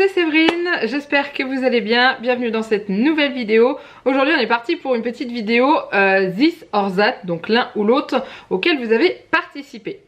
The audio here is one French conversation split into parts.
c'est Séverine, j'espère que vous allez bien, bienvenue dans cette nouvelle vidéo. Aujourd'hui on est parti pour une petite vidéo This or That, donc l'un ou l'autre, auquel vous avez participé.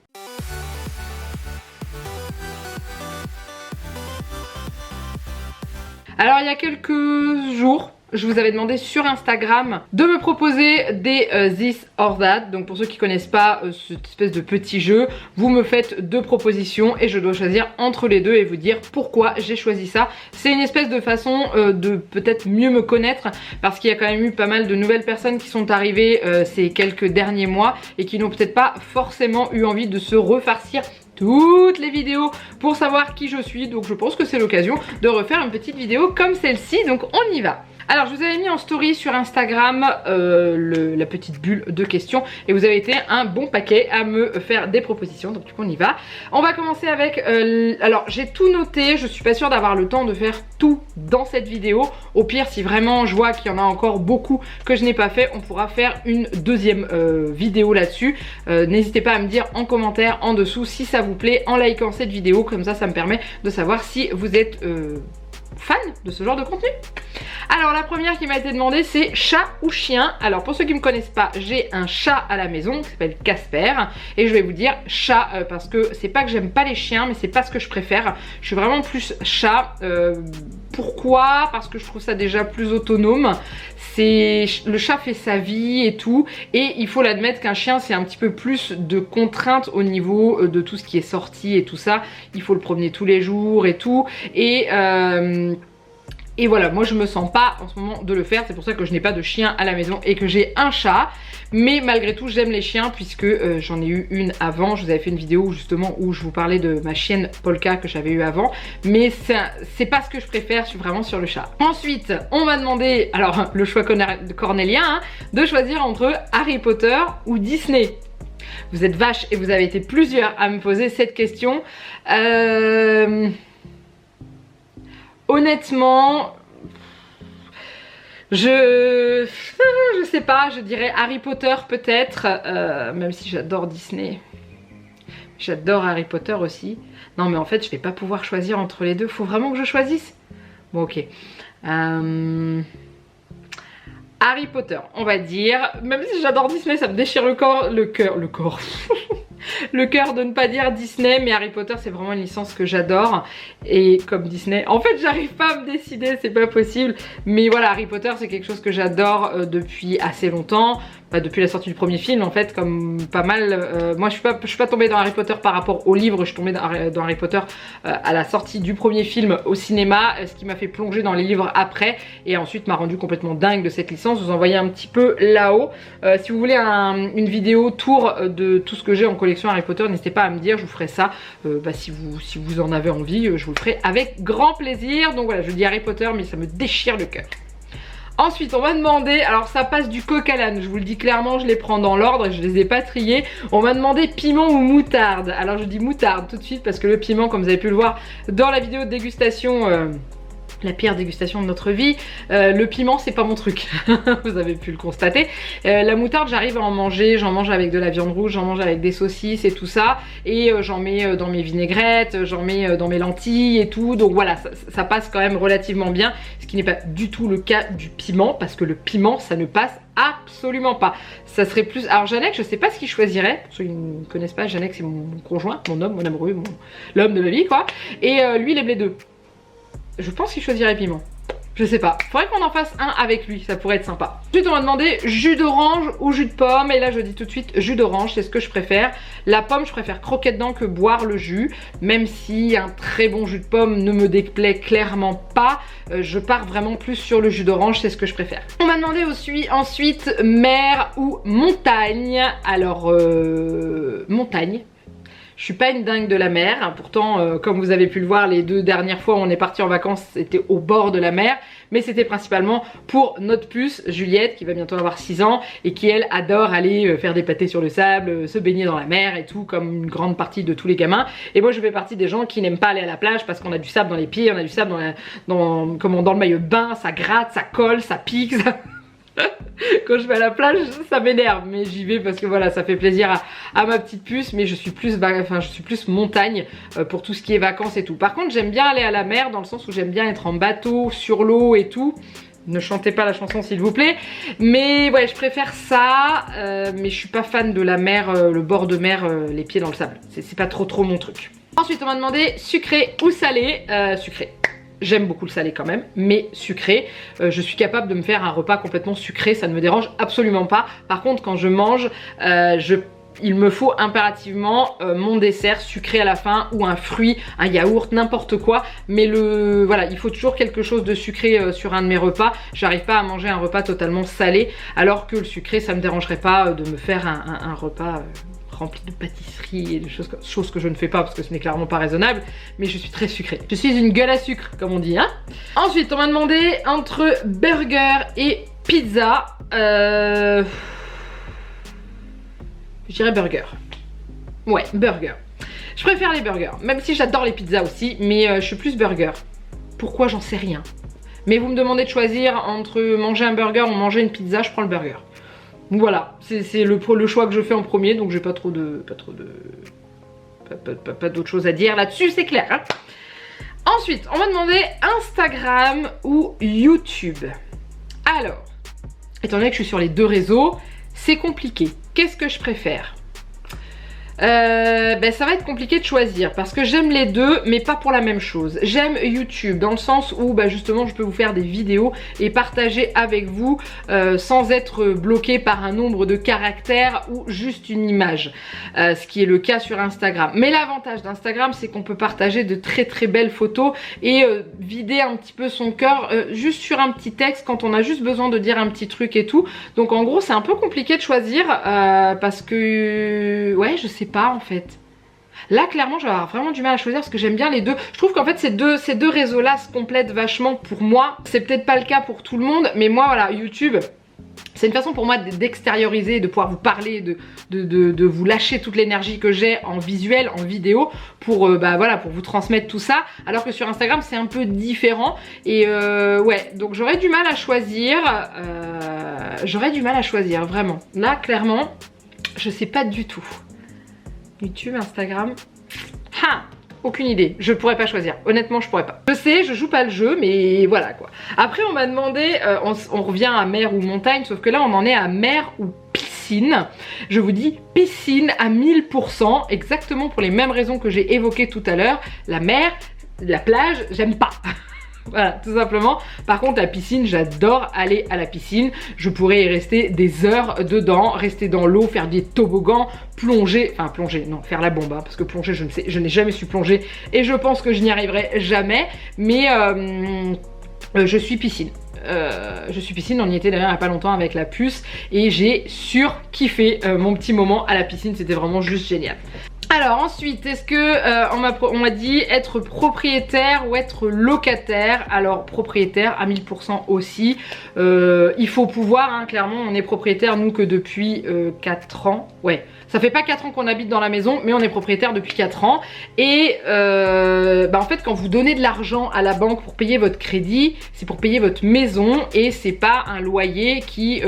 Alors il y a quelques jours, je vous avais demandé sur Instagram de me proposer des This or That. Donc pour ceux qui connaissent pas cette espèce de petit jeu, vous me faites deux propositions et je dois choisir entre les deux et vous dire pourquoi j'ai choisi ça. C'est une espèce de façon de peut-être mieux me connaître, parce qu'il y a quand même eu pas mal de nouvelles personnes qui sont arrivées ces quelques derniers mois et qui n'ont peut-être pas forcément eu envie de se refarcir toutes les vidéos pour savoir qui je suis. Donc je pense que c'est l'occasion de refaire une petite vidéo comme celle-ci, donc on y va. Alors je vous avais mis en story sur Instagram la petite bulle de questions et vous avez été un bon paquet à me faire des propositions, donc du coup on y va. On va commencer avec, alors j'ai tout noté, je suis pas sûre d'avoir le temps de faire tout dans cette vidéo. Au pire, si vraiment je vois qu'il y en a encore beaucoup que je n'ai pas fait, on pourra faire une deuxième vidéo là-dessus. N'hésitez pas à me dire en commentaire en dessous si ça vous plaît en likant cette vidéo, comme ça me permet de savoir si vous êtes fan de ce genre de contenu. Alors la première qui m'a été demandée, c'est chat ou chien. Alors pour ceux qui ne me connaissent pas, j'ai un chat à la maison qui s'appelle Casper et je vais vous dire chat parce que c'est pas que j'aime pas les chiens, mais c'est pas ce que je préfère. Je suis vraiment plus chat. Pourquoi? Parce que je trouve ça déjà plus autonome. Le chat fait sa vie et tout, et il faut l'admettre qu'un chien c'est un petit peu plus de contraintes au niveau de tout ce qui est sorti et tout ça. Il faut le promener tous les jours et tout, et voilà, moi je me sens pas en ce moment de le faire. C'est pour ça que je n'ai pas de chien à la maison et que j'ai un chat. Mais malgré tout j'aime les chiens puisque j'en ai eu une avant. Je vous avais fait une vidéo justement où je vous parlais de ma chienne Polka que j'avais eu avant. Mais c'est pas ce que je préfère, je suis vraiment sur le chat. Ensuite on m'a demandé, alors le choix cornélien, hein, de choisir entre Harry Potter ou Disney. Vous êtes vaches et vous avez été plusieurs à me poser cette question. Honnêtement, je sais pas, je dirais Harry Potter peut-être, même si j'adore Disney. J'adore Harry Potter aussi. Non mais en fait je vais pas pouvoir choisir entre les deux, faut vraiment que je choisisse. Bon ok. Harry Potter, on va dire, même si j'adore Disney, ça me déchire le cœur le cœur de ne pas dire Disney, mais Harry Potter c'est vraiment une licence que j'adore. Et comme Disney, en fait j'arrive pas à me décider, c'est pas possible. Mais voilà, Harry Potter c'est quelque chose que j'adore depuis assez longtemps. Depuis la sortie du premier film en fait, comme pas mal. Moi je suis pas tombée dans Harry Potter par rapport au livre, je suis tombée dans Harry Potter à la sortie du premier film au cinéma, ce qui m'a fait plonger dans les livres après et ensuite m'a rendu complètement dingue de cette licence. Je vous envoyez un petit peu là-haut. Si vous voulez une vidéo tour de tout ce que j'ai en collection Harry Potter, n'hésitez pas à me dire, je vous ferai ça. Si vous en avez envie, je vous le ferai avec grand plaisir. Donc voilà, je dis Harry Potter mais ça me déchire le cœur. Ensuite on m'a demandé, alors ça passe du coq à l'âne, je vous le dis clairement, je les prends dans l'ordre et je les ai pas triés. On m'a demandé piment ou moutarde. Alors je dis moutarde tout de suite parce que le piment, comme vous avez pu le voir dans la vidéo de dégustation, la pire dégustation de notre vie, le piment c'est pas mon truc. Vous avez pu le constater. La moutarde j'arrive à en manger, j'en mange avec de la viande rouge, j'en mange avec des saucisses et tout ça, et j'en mets dans mes vinaigrettes, j'en mets dans mes lentilles et tout, donc voilà, ça passe quand même relativement bien, ce qui n'est pas du tout le cas du piment, parce que le piment ça ne passe absolument pas. Ça serait plus, alors Janek je sais pas ce qu'il choisirait, pour ceux qui ne me connaissent pas, Janek c'est mon conjoint, mon homme, mon amoureux, l'homme de ma vie quoi, et lui il aime les deux. Je pense qu'il choisirait piment. Je sais pas. Faudrait qu'on en fasse un avec lui, ça pourrait être sympa. Ensuite on m'a demandé jus d'orange ou jus de pomme. Et là je dis tout de suite jus d'orange, c'est ce que je préfère. La pomme je préfère croquer dedans que boire le jus. Même si un très bon jus de pomme ne me déplaît clairement pas, je pars vraiment plus sur le jus d'orange, c'est ce que je préfère. On m'a demandé aussi ensuite mer ou montagne. Alors montagne. Je suis pas une dingue de la mer, hein. Pourtant comme vous avez pu le voir les deux dernières fois où on est parti en vacances c'était au bord de la mer, mais c'était principalement pour notre puce Juliette qui va bientôt avoir 6 ans et qui elle adore aller faire des pâtés sur le sable, se baigner dans la mer et tout, comme une grande partie de tous les gamins. Et moi je fais partie des gens qui n'aiment pas aller à la plage parce qu'on a du sable dans les pieds, on a du sable dans le maillot de bain, ça gratte, ça colle, ça pique, ça... Quand je vais à la plage, ça m'énerve, mais j'y vais parce que voilà, ça fait plaisir à ma petite puce, mais je suis plus montagne pour tout ce qui est vacances et tout. Par contre, j'aime bien aller à la mer dans le sens où j'aime bien être en bateau, sur l'eau et tout. Ne chantez pas la chanson s'il vous plaît. Mais ouais, je préfère ça, mais je suis pas fan de la mer, le bord de mer, les pieds dans le sable. C'est pas trop mon truc. Ensuite, on m'a demandé sucré ou salé. Sucré. J'aime beaucoup le salé quand même, mais sucré. Je suis capable de me faire un repas complètement sucré, ça ne me dérange absolument pas. Par contre, quand je mange, il me faut impérativement mon dessert sucré à la fin ou un fruit, un yaourt, n'importe quoi. Mais voilà, il faut toujours quelque chose de sucré sur un de mes repas. J'arrive pas à manger un repas totalement salé, alors que le sucré, ça me dérangerait pas de me faire un repas rempli de pâtisserie et de choses que je ne fais pas parce que ce n'est clairement pas raisonnable, mais je suis très sucrée. Je suis une gueule à sucre, comme on dit, hein. Ensuite, on m'a demandé entre burger et pizza. Je dirais burger. Ouais, burger. Je préfère les burgers, même si j'adore les pizzas aussi, mais je suis plus burger. Pourquoi, j'en sais rien. Mais vous me demandez de choisir entre manger un burger ou manger une pizza, je prends le burger. Voilà, c'est le choix que je fais en premier, donc j'ai pas d'autre chose à dire là-dessus, c'est clair. Hein. Ensuite, on m'a demandé Instagram ou YouTube. Alors, étant donné que je suis sur les deux réseaux, c'est compliqué. Qu'est-ce que je préfère ? Ça va être compliqué de choisir parce que j'aime les deux mais pas pour la même chose. J'aime YouTube dans le sens où justement je peux vous faire des vidéos et partager avec vous sans être bloqué par un nombre de caractères ou juste une image, ce qui est le cas sur Instagram. Mais l'avantage d'Instagram, c'est qu'on peut partager de très belles photos et vider un petit peu son cœur juste sur un petit texte quand on a juste besoin de dire un petit truc et tout. Donc en gros c'est un peu compliqué de choisir parce que ouais, je sais pas en fait. Là clairement je vais avoir vraiment du mal à choisir parce que j'aime bien les deux. Je trouve qu'en fait ces deux réseaux là se complètent vachement pour moi. C'est peut-être pas le cas pour tout le monde, mais moi voilà, YouTube c'est une façon pour moi d'extérioriser, de pouvoir vous parler, de vous lâcher toute l'énergie que j'ai en visuel, en vidéo pour voilà, pour vous transmettre tout ça. Alors que sur Instagram c'est un peu différent et ouais, donc j'aurais du mal à choisir. J'aurais du mal à choisir vraiment. Là clairement je sais pas du tout. YouTube, Instagram, aucune idée, je pourrais pas choisir, honnêtement je pourrais pas. Je sais, je joue pas le jeu, mais voilà quoi. Après on m'a demandé, on revient à mer ou montagne, sauf que là on en est à mer ou piscine. Je vous dis piscine à 1000%, exactement pour les mêmes raisons que j'ai évoquées tout à l'heure. La mer, la plage, j'aime pas. Voilà, tout simplement. Par contre, la piscine, j'adore aller à la piscine. Je pourrais y rester des heures dedans, rester dans l'eau, faire des toboggans, plonger, enfin plonger, non, faire la bombe, hein, parce que plonger, je n'ai jamais su plonger et je pense que je n'y arriverai jamais. Mais je suis piscine. On y était d'ailleurs il n'y a pas longtemps avec la puce et j'ai surkiffé mon petit moment à la piscine, c'était vraiment juste génial. Alors ensuite, est-ce que on m'a dit être propriétaire ou être locataire? Alors propriétaire à 1000% aussi. Il faut pouvoir, hein, clairement on est propriétaire nous que depuis 4 ans. Ouais, ça fait pas 4 ans qu'on habite dans la maison, mais on est propriétaire depuis 4 ans. Et en fait quand vous donnez de l'argent à la banque pour payer votre crédit, c'est pour payer votre maison et c'est pas un loyer qui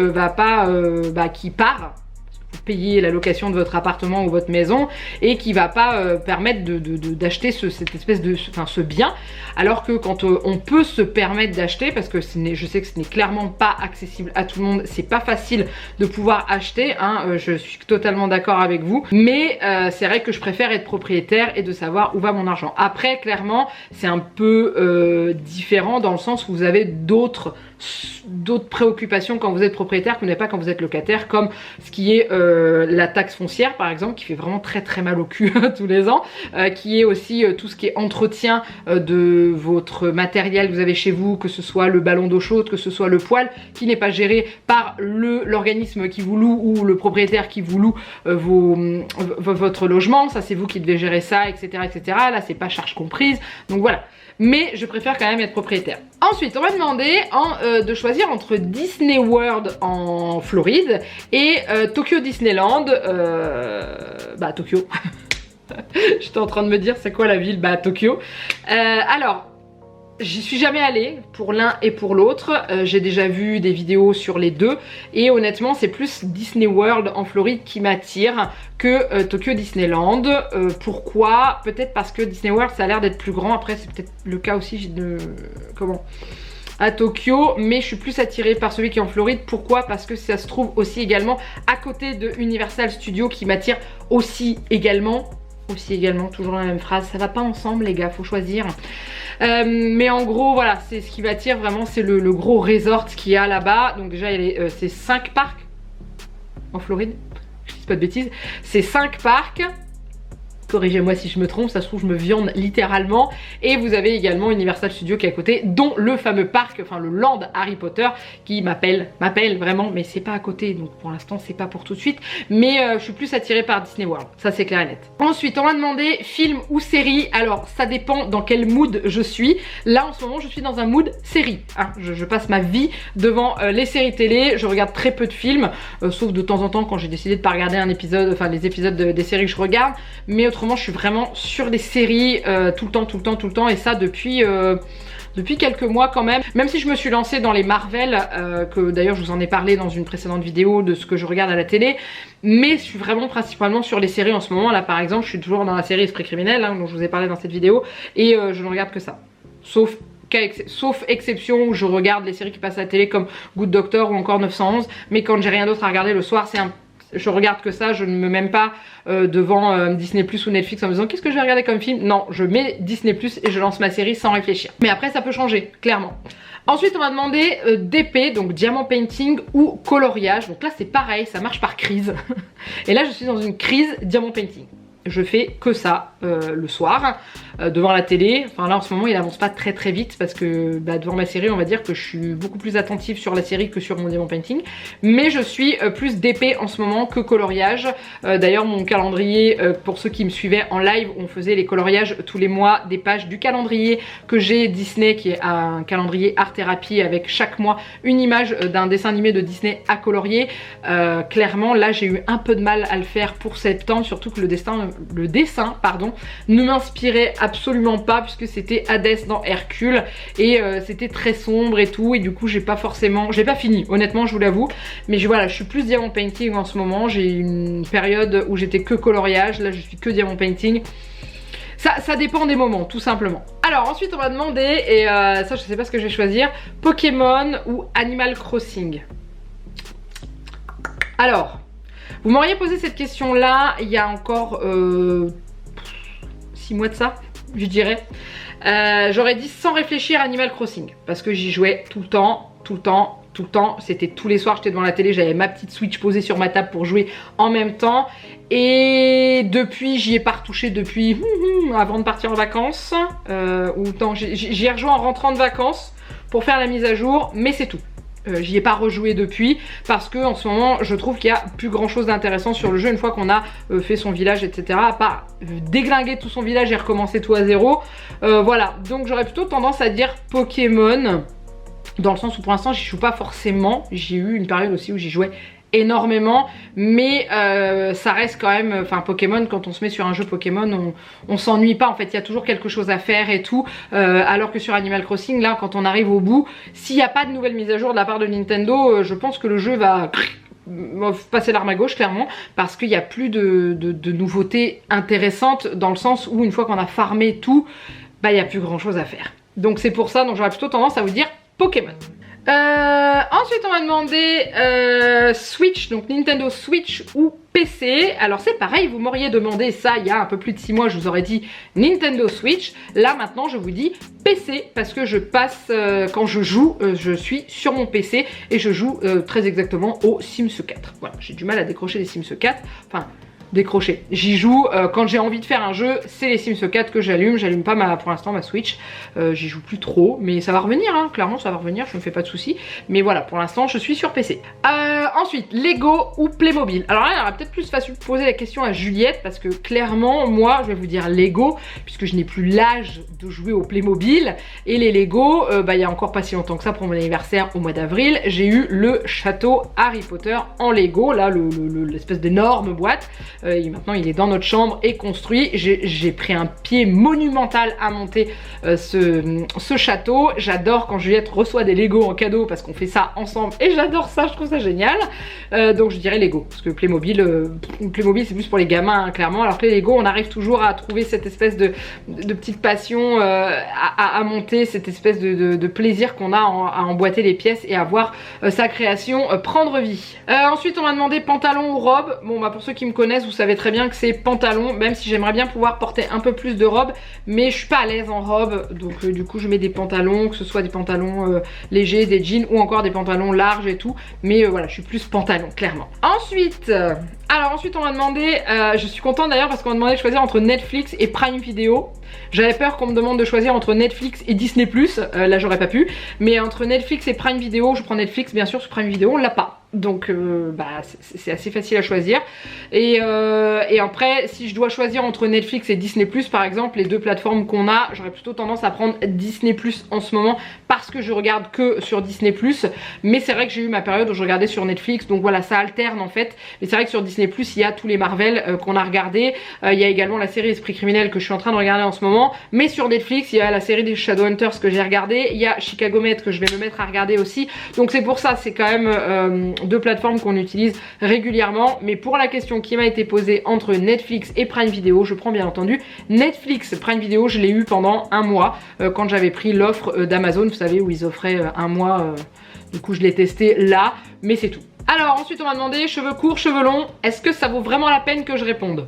qui part. Payer la location de votre appartement ou votre maison et qui va pas permettre d'acheter cette espèce de ce bien, alors que quand on peut se permettre d'acheter, parce que je sais que ce n'est clairement pas accessible à tout le monde, c'est pas facile de pouvoir acheter, hein, je suis totalement d'accord avec vous, mais c'est vrai que je préfère être propriétaire et de savoir où va mon argent. Après clairement c'est un peu différent dans le sens où vous avez d'autres préoccupations quand vous êtes propriétaire que vous n'avez pas quand vous êtes locataire, comme ce qui est la taxe foncière par exemple, qui fait vraiment très mal au cul tous les ans, qui est aussi tout ce qui est entretien de votre matériel que vous avez chez vous, que ce soit le ballon d'eau chaude, que ce soit le poêle, qui n'est pas géré par l'organisme qui vous loue ou le propriétaire qui vous loue votre logement. Ça c'est vous qui devez gérer ça, etc. Là c'est pas charge comprise, donc voilà. Mais je préfère quand même être propriétaire. Ensuite, on m'a demandé de choisir entre Disney World en Floride et Tokyo Disneyland. Tokyo. J'étais en train de me dire c'est quoi la ville? Tokyo. Alors, j'y suis jamais allée pour l'un et pour l'autre, j'ai déjà vu des vidéos sur les deux et honnêtement c'est plus Disney World en Floride qui m'attire que Tokyo Disneyland. Pourquoi? Peut-être parce que Disney World ça a l'air d'être plus grand, après c'est peut-être le cas aussi de... à Tokyo, mais je suis plus attirée par celui qui est en Floride. Pourquoi? Parce que ça se trouve aussi également à côté de Universal Studios qui m'attire aussi également, toujours la même phrase, ça va pas ensemble les gars, faut choisir. Mais en gros voilà, c'est ce qui m'attire vraiment, c'est le gros resort qu'il y a là-bas. Donc déjà c'est 5 parcs en Floride, je dis pas de bêtises, c'est 5 parcs. Corrigez-moi si je me trompe, ça se trouve je me viande littéralement. Et vous avez également Universal Studios qui est à côté, dont le fameux parc, enfin le land Harry Potter qui m'appelle vraiment, mais c'est pas à côté, donc pour l'instant c'est pas pour tout de suite. Mais je suis plus attirée par Disney World, ça c'est clair et net. Ensuite on m'a demandé film ou série. Alors ça dépend dans quel mood je suis. Là en ce moment je suis dans un mood série, hein. Je passe ma vie devant les séries télé, je regarde très peu de films, sauf de temps en temps quand j'ai décidé de pas regarder un épisode, enfin les épisodes des séries que je regarde. Mais autrement je suis vraiment sur les séries tout le temps et ça depuis quelques mois quand même. Même si je me suis lancée dans les Marvel, que d'ailleurs je vous en ai parlé dans une précédente vidéo de ce que je regarde à la télé, mais je suis vraiment principalement sur les séries en ce moment. Là par exemple je suis toujours dans la série Esprit criminel, hein, dont je vous ai parlé dans cette vidéo, et je ne regarde que ça. Sauf exception où je regarde les séries qui passent à la télé comme Good Doctor ou encore 911, mais quand j'ai rien d'autre à regarder le soir je regarde que ça, je ne me mets même pas devant Disney Plus ou Netflix en me disant qu'est-ce que je vais regarder comme film. Non, je mets Disney Plus et je lance ma série sans réfléchir. Mais après ça peut changer, clairement. Ensuite on m'a demandé DP, donc diamant painting ou coloriage. Donc là c'est pareil, ça marche par crise. Et là je suis dans une crise diamant painting. Je fais que ça le soir devant la télé. Enfin là en ce moment il avance pas très vite parce que devant ma série on va dire que je suis beaucoup plus attentive sur la série que sur mon diamant painting. Mais je suis plus DP en ce moment que coloriage. D'ailleurs mon calendrier, pour ceux qui me suivaient en live, on faisait les coloriages tous les mois des pages du calendrier que j'ai Disney, qui est un calendrier art thérapie avec chaque mois une image d'un dessin animé de Disney à colorier. Clairement là j'ai eu un peu de mal à le faire pour septembre, surtout que le dessin ne m'inspirait absolument pas puisque c'était Hadès dans Hercule et c'était très sombre et tout, et du coup j'ai pas fini honnêtement, je vous l'avoue. Mais voilà, je suis plus diamant painting en ce moment. J'ai une période où j'étais que coloriage, là je suis que diamant painting. Ça dépend des moments tout simplement. Alors ensuite on m'a demandé, et ça je sais pas ce que je vais choisir, Pokémon ou Animal Crossing. Alors vous m'auriez posé cette question là il y a encore 6 mois de ça, je dirais. J'aurais dit sans réfléchir Animal Crossing, parce que j'y jouais tout le temps. C'était tous les soirs, j'étais devant la télé, j'avais ma petite Switch posée sur ma table pour jouer en même temps. Et depuis, j'y ai pas retouché depuis avant de partir en vacances. J'y ai rejoint en rentrant de vacances pour faire la mise à jour, mais c'est tout. J'y ai pas rejoué depuis parce que en ce moment je trouve qu'il y a plus grand chose d'intéressant sur le jeu une fois qu'on a fait son village, etc. À part déglinguer tout son village et recommencer tout à zéro. Voilà, donc j'aurais plutôt tendance à dire Pokémon, dans le sens où pour l'instant j'y joue pas forcément. J'ai eu une période aussi où j'y jouais énormément, mais ça reste quand même, enfin Pokémon, quand on se met sur un jeu Pokémon on s'ennuie pas en fait, il y a toujours quelque chose à faire et tout, alors que sur Animal Crossing là quand on arrive au bout, s'il n'y a pas de nouvelle mise à jour de la part de Nintendo, je pense que le jeu va passer l'arme à gauche clairement, parce qu'il n'y a plus de nouveautés intéressantes, dans le sens où une fois qu'on a farmé tout, il n'y a plus grand chose à faire. Donc c'est pour ça, donc j'aurais plutôt tendance à vous dire Pokémon. Ensuite on m'a demandé Switch, donc Nintendo Switch ou PC. Alors c'est pareil, vous m'auriez demandé ça il y a un peu plus de 6 mois, je vous aurais dit Nintendo Switch. Là maintenant je vous dis PC, parce que je passe, quand je joue, je suis sur mon PC et je joue très exactement au Sims 4. Voilà, j'ai du mal à décrocher les Sims 4, enfin décrocher. J'y joue quand j'ai envie de faire un jeu, c'est les Sims 4 que j'allume. J'allume pas pour l'instant ma Switch. J'y joue plus trop, mais ça va revenir, hein, clairement ça va revenir, je me fais pas de soucis. Mais voilà, pour l'instant je suis sur PC. Ensuite, Lego ou Playmobil. Alors là, il aurait peut-être plus facile de poser la question à Juliette, parce que clairement, moi, je vais vous dire Lego, puisque je n'ai plus l'âge de jouer au Playmobil. Et les Lego, il y a encore pas si longtemps que ça, pour mon anniversaire au mois d'avril, j'ai eu le château Harry Potter en Lego, là, l'espèce d'énorme boîte. et maintenant il est dans notre chambre et construit. J'ai pris un pied monumental à monter ce château. J'adore quand Juliette reçoit des Lego en cadeau parce qu'on fait ça ensemble et j'adore ça, je trouve ça génial. Donc je dirais Lego, parce que Playmobil c'est plus pour les gamins, hein, clairement, alors que les Lego on arrive toujours à trouver cette espèce de petite passion à monter, cette espèce de plaisir qu'on a à emboîter les pièces et à voir sa création prendre vie. Ensuite on m'a demandé pantalon ou robe. Bon bah pour ceux qui me connaissent vous savez très bien que c'est pantalon, même si j'aimerais bien pouvoir porter un peu plus de robe, mais je suis pas à l'aise en robe, donc du coup je mets des pantalons, que ce soit des pantalons légers, des jeans ou encore des pantalons larges et tout, mais voilà je suis plus pantalon clairement. Ensuite on m'a demandé, je suis contente d'ailleurs parce qu'on m'a demandé de choisir entre Netflix et Prime Video. J'avais peur qu'on me demande de choisir entre Netflix et Disney+, là j'aurais pas pu, mais entre Netflix et Prime Video, je prends Netflix bien sûr, sur Prime Video on l'a pas. Donc bah, c'est assez facile à choisir. Et après, si je dois choisir entre Netflix et Disney+, par exemple, les deux plateformes qu'on a, j'aurais plutôt tendance à prendre Disney+ en ce moment parce que je regarde que sur Disney+. Mais c'est vrai que j'ai eu ma période où je regardais sur Netflix, donc voilà, ça alterne en fait. Mais c'est vrai que sur Disney+, il y a tous les Marvel qu'on a regardé. Il y a également la série Esprit criminel que je suis en train de regarder en ce moment. Mais sur Netflix, il y a la série des Shadowhunters que j'ai regardé. Il y a Chicago Med que je vais me mettre à regarder aussi. Donc c'est pour ça, c'est quand même deux plateformes qu'on utilise régulièrement. Mais pour la question qui m'a été posée entre Netflix et Prime Video, je prends bien entendu Netflix. Prime Video, je l'ai eu pendant un mois quand j'avais pris l'offre d'Amazon, vous savez, où ils offraient un mois. Du coup, je l'ai testé là, mais c'est tout. Alors ensuite, on m'a demandé cheveux courts, cheveux longs. Est-ce que ça vaut vraiment la peine que je réponde?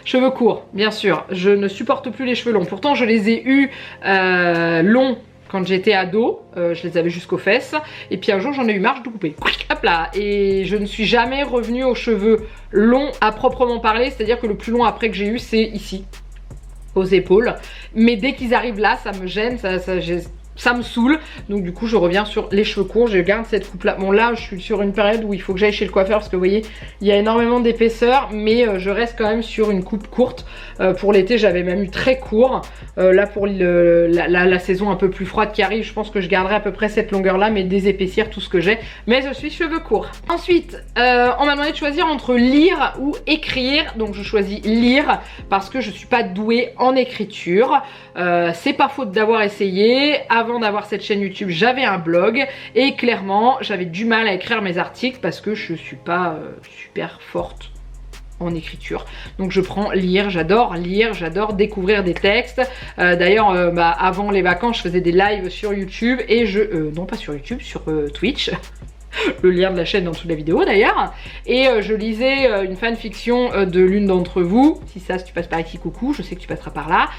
Cheveux courts, bien sûr. Je ne supporte plus les cheveux longs. Pourtant, je les ai eus longs quand j'étais ado, je les avais jusqu'aux fesses, et puis un jour j'en ai eu marre de couper, hop là, et je ne suis jamais revenue aux cheveux longs à proprement parler, c'est à dire que le plus long après que j'ai eu c'est ici, aux épaules, mais dès qu'ils arrivent là ça me gêne, ça me saoule, donc du coup je reviens sur les cheveux courts, je garde cette coupe là. Bon là je suis sur une période où il faut que j'aille chez le coiffeur parce que vous voyez il y a énormément d'épaisseur, mais je reste quand même sur une coupe courte. Pour l'été j'avais même eu très court, là pour la saison un peu plus froide qui arrive, je pense que je garderai à peu près cette longueur là, mais désépaissir tout ce que j'ai, mais je suis cheveux courts. Ensuite on m'a demandé de choisir entre lire ou écrire, donc je choisis lire parce que je suis pas douée en écriture, c'est pas faute d'avoir essayé. Avant d'avoir cette chaîne YouTube, j'avais un blog et clairement j'avais du mal à écrire mes articles parce que je suis pas super forte en écriture. Donc je prends lire, j'adore découvrir des textes. D'ailleurs avant les vacances je faisais des lives sur YouTube et non pas sur YouTube, sur Twitch. Le lien de la chaîne dans dessous de la vidéo d'ailleurs, et je lisais une fanfiction de l'une d'entre vous. Si tu passes par ici, coucou, je sais que tu passeras par là.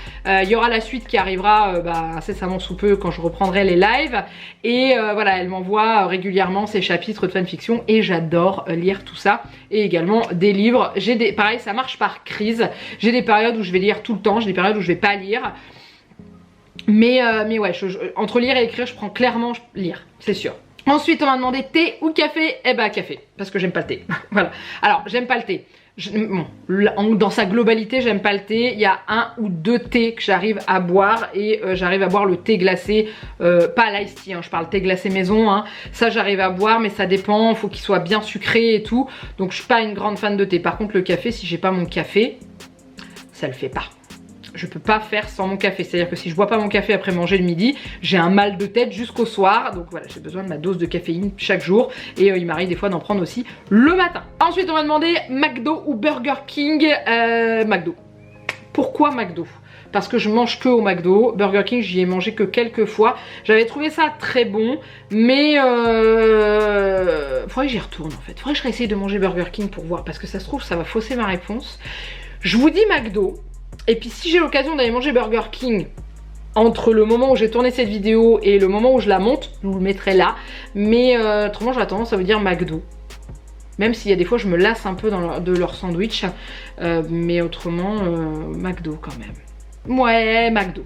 Il y aura la suite qui arrivera incessamment sous peu quand je reprendrai les lives, et voilà, elle m'envoie régulièrement ces chapitres de fanfiction et j'adore lire tout ça, et également des livres. Pareil, ça marche par crise, j'ai des périodes où je vais lire tout le temps, j'ai des périodes où je vais pas lire, mais ouais, entre lire et écrire je prends clairement lire, c'est sûr. Ensuite on m'a demandé thé ou café, eh bah café, parce que j'aime pas le thé. Voilà, alors j'aime pas le thé. Dans sa globalité j'aime pas le thé, il y a un ou deux thés que j'arrive à boire, et j'arrive à boire le thé glacé, pas l'ice tea, hein, je parle thé glacé maison, hein. Ça j'arrive à boire mais ça dépend, faut qu'il soit bien sucré et tout, donc je suis pas une grande fan de thé. Par contre le café, si j'ai pas mon café, ça le fait pas. Je peux pas faire sans mon café, c'est à dire que si je bois pas mon café après manger le midi, j'ai un mal de tête jusqu'au soir, donc voilà, j'ai besoin de ma dose de caféine chaque jour, et il m'arrive des fois d'en prendre aussi le matin. Ensuite on m'a demandé McDo ou Burger King. McDo. Pourquoi McDo? Parce que je mange que au McDo. Burger King j'y ai mangé que quelques fois, j'avais trouvé ça très bon, mais faudrait que j'y retourne en fait, faudrait que je réessaye de manger Burger King pour voir, parce que ça se trouve ça va fausser ma réponse. Je vous dis McDo. Et puis si j'ai l'occasion d'aller manger Burger King entre le moment où j'ai tourné cette vidéo et le moment où je la monte, je vous le mettrai là. Mais autrement j'aurais tendance à vous dire McDo. Même s'il y a des fois je me lasse un peu de leur sandwich. Mais autrement McDo quand même. Ouais, McDo.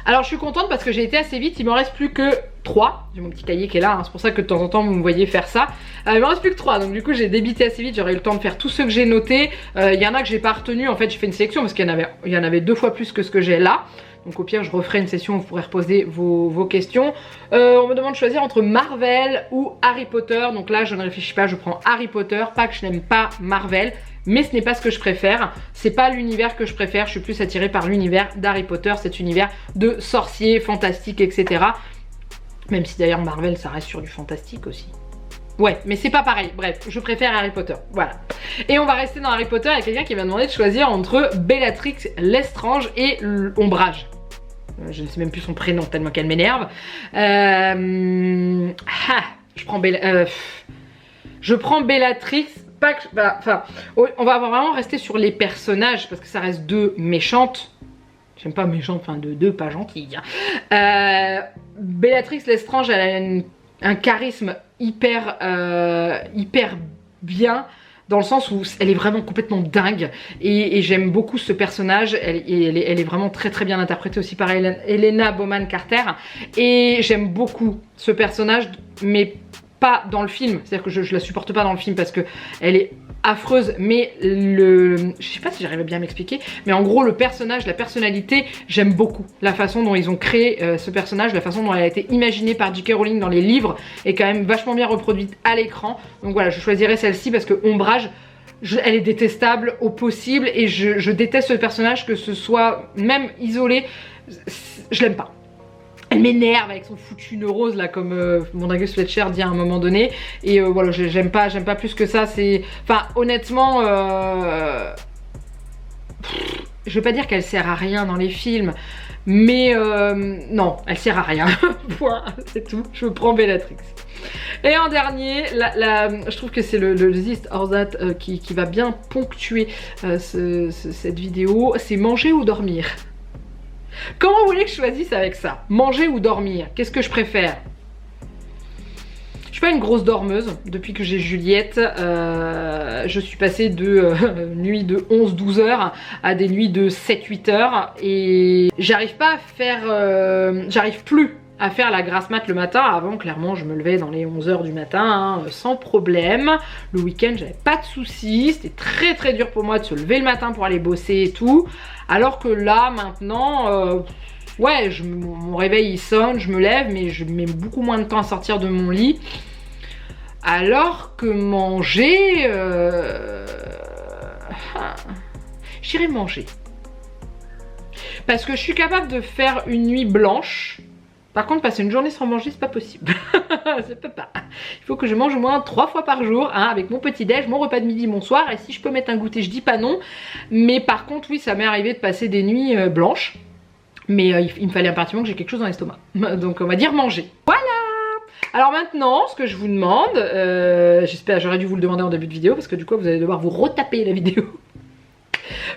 Alors je suis contente parce que j'ai été assez vite, il m'en reste plus que 3. J'ai mon petit cahier qui est là, hein. C'est pour ça que de temps en temps vous me voyez faire ça. Il m'en reste plus que 3, donc du coup j'ai débité assez vite, j'aurais eu le temps de faire tous ceux que j'ai notés. Il y en a que j'ai pas retenu, en fait j'ai fait une sélection parce qu'il y en avait 2 fois plus que ce que j'ai là. Donc au pire je referai une session où vous pourrez reposer vos questions. On me demande de choisir entre Marvel ou Harry Potter. Donc là je ne réfléchis pas, je prends Harry Potter. Pas que je n'aime pas Marvel, mais ce n'est pas ce que je préfère, c'est pas l'univers que je préfère, je suis plus attirée par l'univers d'Harry Potter, cet univers de sorciers, fantastiques, etc. Même si d'ailleurs Marvel ça reste sur du fantastique aussi. Ouais, mais c'est pas pareil. Bref, je préfère Harry Potter. Voilà. Et on va rester dans Harry Potter. Il y a quelqu'un qui m'a demandé de choisir entre Bellatrix Lestrange et Ombrage. Je ne sais même plus son prénom tellement qu'elle m'énerve. Je prends Bellatrix. Pas que, enfin, on va vraiment rester sur les personnages parce que ça reste deux méchantes. J'aime pas méchante, enfin deux pas gentilles. Bellatrix Lestrange, elle a un charisme hyper bien, dans le sens où elle est vraiment complètement dingue et j'aime beaucoup ce personnage. Elle est vraiment très très bien interprétée aussi par Helena Bonham Carter et j'aime beaucoup ce personnage, mais pas dans le film, c'est-à-dire que je la supporte pas dans le film parce que elle est affreuse, mais je sais pas si j'arrive bien à m'expliquer, mais en gros le personnage, la personnalité, j'aime beaucoup la façon dont ils ont créé ce personnage, la façon dont elle a été imaginée par J.K. Rowling dans les livres est quand même vachement bien reproduite à l'écran. Donc voilà, je choisirais celle-ci parce que Ombrage, elle est détestable au possible et je déteste ce personnage, que ce soit même isolé, je l'aime pas. Elle m'énerve avec son foutu neurose là, comme Mondragus Fletcher dit à un moment donné. Et voilà, j'aime pas plus que ça. Enfin, honnêtement, je vais pas dire qu'elle sert à rien dans les films, mais non, elle sert à rien. Point, c'est tout. Je prends Bellatrix. Et en dernier, je trouve que c'est le This or That qui va bien ponctuer cette vidéo. C'est manger ou dormir. Comment vous voulez que je choisisse avec ça? Manger ou dormir? Qu'est-ce que je préfère? Je suis pas une grosse dormeuse. Depuis que j'ai Juliette, je suis passée de nuits de 11-12 heures à des nuits de 7-8 heures. Et j'arrive pas à faire... j'arrive plus à faire la grasse mat le matin. Avant, clairement, je me levais dans les 11 heures du matin, hein, sans problème. Le week-end, j'avais pas de soucis. C'était très très dur pour moi de se lever le matin pour aller bosser et tout. Alors que là, maintenant, ouais, mon réveil il sonne, je me lève, mais je mets beaucoup moins de temps à sortir de mon lit. Alors que manger... j'irai manger. Parce que je suis capable de faire une nuit blanche. Par contre, passer une journée sans manger, c'est pas possible. Je peux pas. Il faut que je mange au moins 3 fois par jour, hein, avec mon petit-déj, mon repas de midi, mon soir. Et si je peux mettre un goûter, je dis pas non. Mais par contre, oui, ça m'est arrivé de passer des nuits blanches. Mais il me fallait impérativement que j'ai quelque chose dans l'estomac. Donc on va dire manger. Voilà. Alors maintenant, ce que je vous demande, j'espère, j'aurais dû vous le demander en début de vidéo, parce que du coup, vous allez devoir vous retaper la vidéo.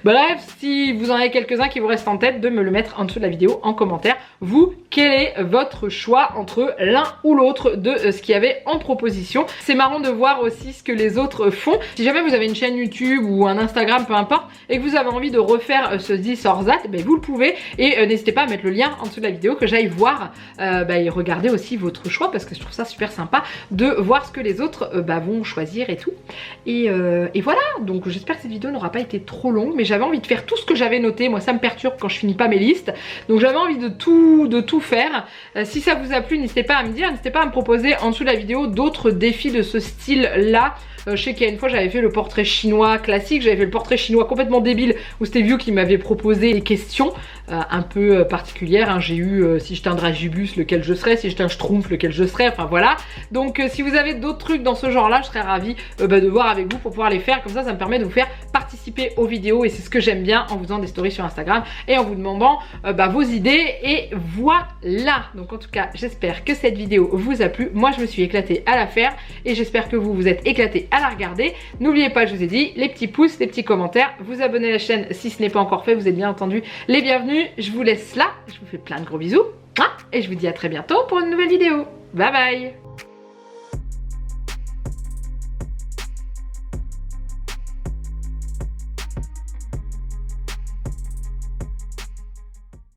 Bref, si vous en avez quelques-uns qui vous restent en tête, de me le mettre en dessous de la vidéo en commentaire. Vous, quel est votre choix entre l'un ou l'autre de ce qu'il y avait en proposition? C'est marrant de voir aussi ce que les autres font. Si jamais vous avez une chaîne YouTube ou un Instagram, peu importe, et que vous avez envie de refaire ce This or That, ben vous le pouvez. Et n'hésitez pas à mettre le lien en dessous de la vidéo, que j'aille voir et regarder aussi votre choix, parce que je trouve ça super sympa de voir ce que les autres vont choisir et tout. Et voilà, donc j'espère que cette vidéo n'aura pas été trop longue, mais j'avais envie de faire tout ce que j'avais noté. Moi ça me perturbe quand je finis pas mes listes, donc j'avais envie de tout faire. Si ça vous a plu, n'hésitez pas à me dire, n'hésitez pas à me proposer en dessous de la vidéo d'autres défis de ce style là. Je sais qu'il y a une fois j'avais fait le portrait chinois classique, j'avais fait le portrait chinois complètement débile où c'était View qui m'avait proposé des questions un peu particulières, hein. J'ai eu si j'étais un Dragibus lequel je serais, si j'étais un Schtroumpf lequel je serais, enfin voilà. Donc si vous avez d'autres trucs dans ce genre là, je serais ravie de voir avec vous pour pouvoir les faire, comme ça me permet de vous faire participer aux vidéos et c'est ce que j'aime bien en vous faisant des stories sur Instagram et en vous demandant vos idées. Et voilà, donc en tout cas j'espère que cette vidéo vous a plu. Moi je me suis éclatée à la faire et j'espère que vous vous êtes éclatés à la regarder. N'oubliez pas, je vous ai dit, les petits pouces, les petits commentaires, vous abonner à la chaîne si ce n'est pas encore fait, vous êtes bien entendu les bienvenus. Je vous laisse là, je vous fais plein de gros bisous et je vous dis à très bientôt pour une nouvelle vidéo. Bye bye.